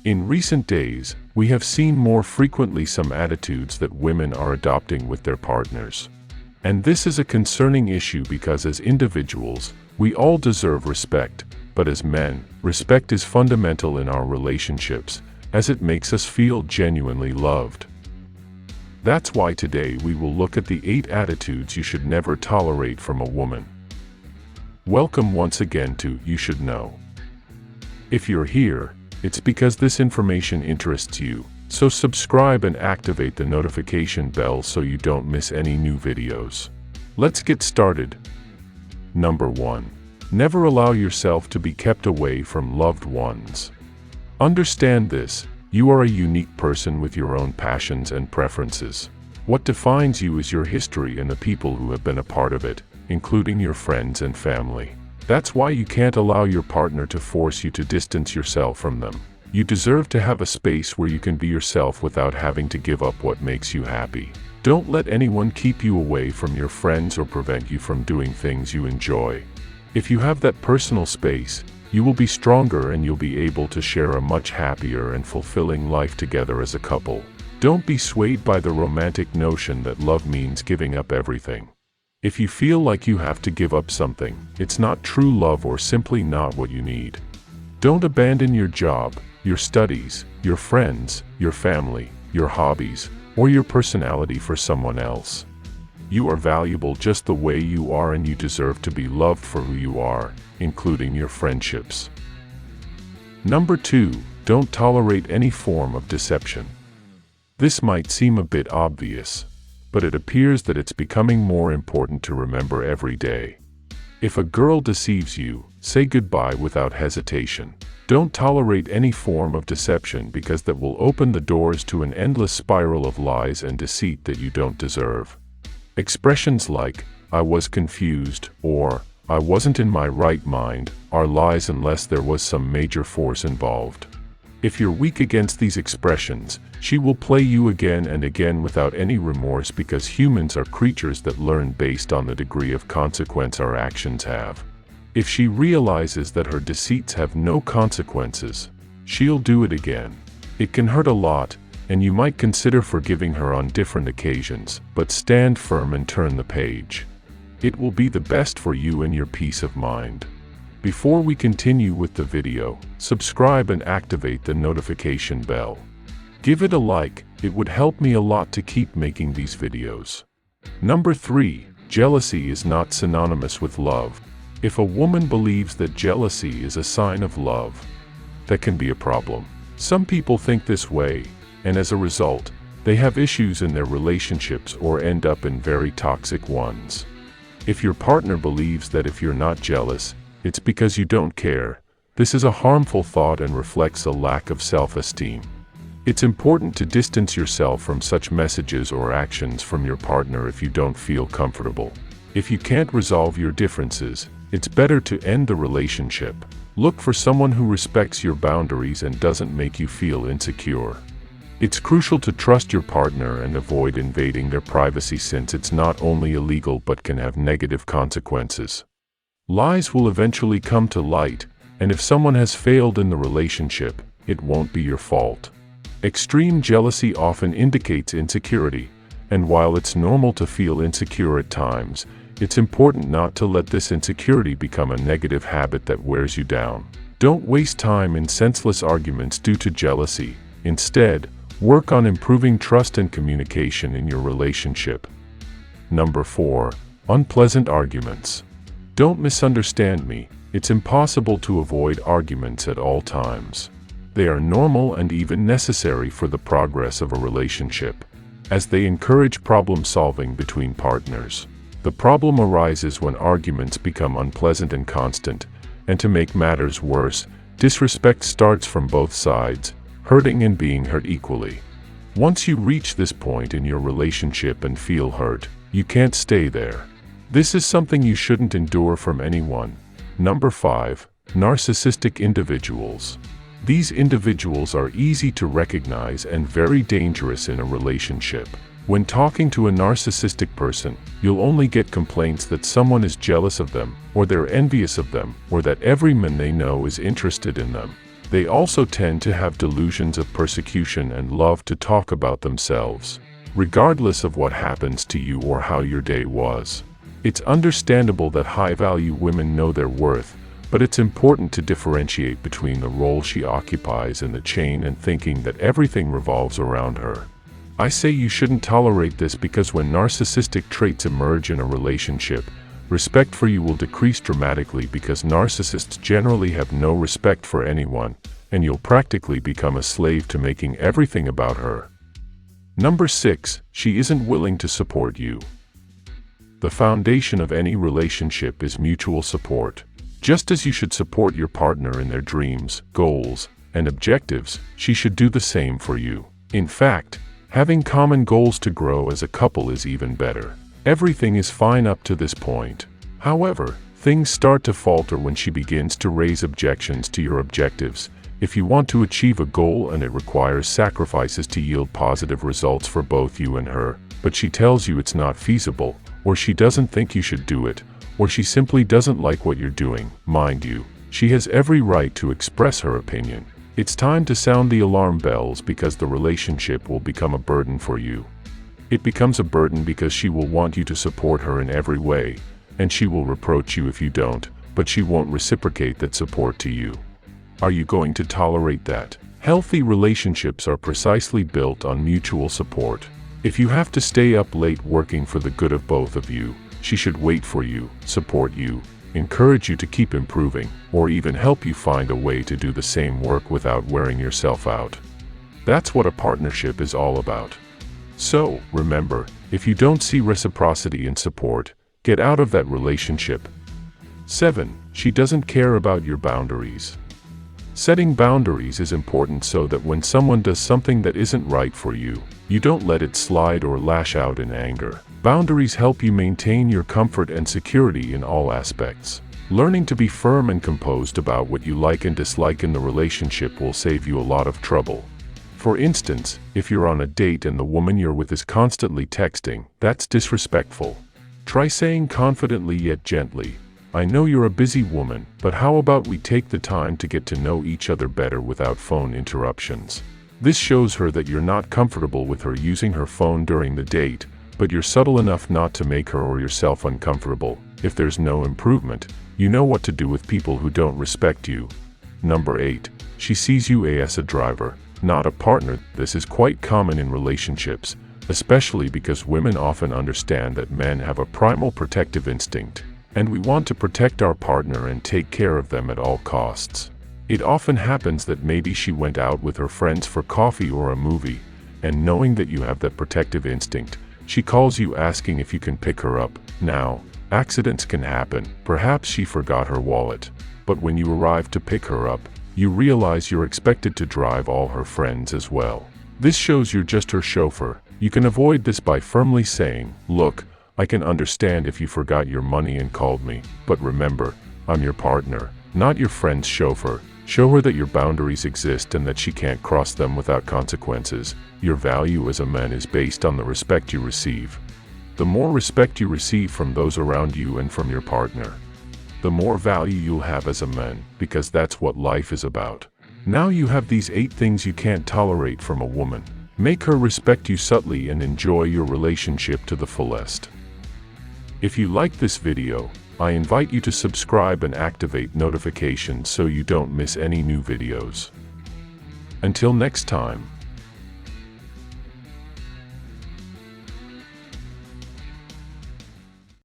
In recent days, we have seen more frequently some attitudes that women are adopting with their partners. And this is a concerning issue because as individuals, we all deserve respect, but as men, respect is fundamental in our relationships, as it makes us feel genuinely loved. That's why today we will look at the 8 attitudes you should never tolerate from a woman. Welcome once again to You Should Know. If you're here, it's because this information interests you, so subscribe and activate the notification bell so you don't miss any new videos. Let's get started. Number 1. Never allow yourself to be kept away from loved ones. Understand this, you are a unique person with your own passions and preferences. What defines you is your history and the people who have been a part of it, including your friends and family. That's why you can't allow your partner to force you to distance yourself from them. You deserve to have a space where you can be yourself without having to give up what makes you happy. Don't let anyone keep you away from your friends or prevent you from doing things you enjoy. If you have that personal space, you will be stronger and you'll be able to share a much happier and fulfilling life together as a couple. Don't be swayed by the romantic notion that love means giving up everything. If you feel like you have to give up something, it's not true love or simply not what you need. Don't abandon your job, your studies, your friends, your family, your hobbies, or your personality for someone else. You are valuable just the way you are and you deserve to be loved for who you are, including your friendships. Number 2. Don't tolerate any form of deception. This might seem a bit obvious, but it appears that it's becoming more important to remember every day. If a girl deceives you, say goodbye without hesitation. Don't tolerate any form of deception because that will open the doors to an endless spiral of lies and deceit that you don't deserve. Expressions like, "I was confused," or "I wasn't in my right mind," are lies unless there was some major force involved. If you're weak against these expressions, she will play you again and again without any remorse because humans are creatures that learn based on the degree of consequence our actions have. If she realizes that her deceits have no consequences, she'll do it again. It can hurt a lot, and you might consider forgiving her on different occasions, but stand firm and turn the page. It will be the best for you and your peace of mind. Before we continue with the video, subscribe and activate the notification bell. Give it a like, it would help me a lot to keep making these videos. Number 3. Jealousy is not synonymous with love. If a woman believes that jealousy is a sign of love, that can be a problem. Some people think this way, and as a result, they have issues in their relationships or end up in very toxic ones. If your partner believes that if you're not jealous, it's because you don't care, this is a harmful thought and reflects a lack of self-esteem. It's important to distance yourself from such messages or actions from your partner if you don't feel comfortable. If you can't resolve your differences, it's better to end the relationship. Look for someone who respects your boundaries and doesn't make you feel insecure. It's crucial to trust your partner and avoid invading their privacy since it's not only illegal but can have negative consequences. Lies will eventually come to light, and if someone has failed in the relationship, it won't be your fault. Extreme jealousy often indicates insecurity, and while it's normal to feel insecure at times, it's important not to let this insecurity become a negative habit that wears you down. Don't waste time in senseless arguments due to jealousy. Instead, work on improving trust and communication in your relationship. Number 4. Unpleasant arguments. Don't misunderstand me, it's impossible to avoid arguments at all times. They are normal and even necessary for the progress of a relationship, as they encourage problem solving between partners. The problem arises when arguments become unpleasant and constant, and to make matters worse, disrespect starts from both sides, hurting and being hurt equally. Once you reach this point in your relationship and feel hurt, you can't stay there. This is something you shouldn't endure from anyone. Number 5. Narcissistic individuals. These individuals are easy to recognize and very dangerous in a relationship. When talking to a narcissistic person, you'll only get complaints that someone is jealous of them, or they're envious of them, or that every man they know is interested in them. They also tend to have delusions of persecution and love to talk about themselves, regardless of what happens to you or how your day was. It's understandable that high-value women know their worth, but it's important to differentiate between the role she occupies in the chain and thinking that everything revolves around her. I say you shouldn't tolerate this because when narcissistic traits emerge in a relationship, respect for you will decrease dramatically because narcissists generally have no respect for anyone, and you'll practically become a slave to making everything about her. Number 6, she isn't willing to support you. The foundation of any relationship is mutual support. Just as you should support your partner in their dreams, goals, and objectives, she should do the same for you. In fact, having common goals to grow as a couple is even better. Everything is fine up to this point. However, things start to falter when she begins to raise objections to your objectives. If you want to achieve a goal and it requires sacrifices to yield positive results for both you and her, but she tells you it's not feasible, or she doesn't think you should do it, or she simply doesn't like what you're doing, mind you, she has every right to express her opinion. It's time to sound the alarm bells because the relationship will become a burden for you. It becomes a burden because she will want you to support her in every way, and she will reproach you if you don't, but she won't reciprocate that support to you. Are you going to tolerate that? Healthy relationships are precisely built on mutual support. If you have to stay up late working for the good of both of you, she should wait for you, support you, encourage you to keep improving, or even help you find a way to do the same work without wearing yourself out. That's what a partnership is all about. So, remember, if you don't see reciprocity and support, get out of that relationship. 7. She doesn't care about your boundaries. Setting boundaries is important so that when someone does something that isn't right for you, you don't let it slide or lash out in anger. Boundaries help you maintain your comfort and security in all aspects. Learning to be firm and composed about what you like and dislike in the relationship will save you a lot of trouble. For instance, if you're on a date and the woman you're with is constantly texting, that's disrespectful. Try saying confidently yet gently, "I know you're a busy woman, but how about we take the time to get to know each other better without phone interruptions?" This shows her that you're not comfortable with her using her phone during the date, but you're subtle enough not to make her or yourself uncomfortable. If there's no improvement, you know what to do with people who don't respect you. Number 8. She sees you as a driver, not a partner. This is quite common in relationships, especially because women often understand that men have a primal protective instinct, and we want to protect our partner and take care of them at all costs. It often happens that maybe she went out with her friends for coffee or a movie, and knowing that you have that protective instinct, she calls you asking if you can pick her up. Now, accidents can happen. Perhaps she forgot her wallet, but when you arrive to pick her up, you realize you're expected to drive all her friends as well. This shows you're just her chauffeur. You can avoid this by firmly saying, "Look, I can understand if you forgot your money and called me, but remember, I'm your partner, not your friend's chauffeur." Show her that your boundaries exist and that she can't cross them without consequences. Your value as a man is based on the respect you receive. The more respect you receive from those around you and from your partner, the more value you'll have as a man, because that's what life is about. Now you have these 8 things you can't tolerate from a woman. Make her respect you subtly and enjoy your relationship to the fullest. If you like this video, I invite you to subscribe and activate notifications so you don't miss any new videos. Until next time.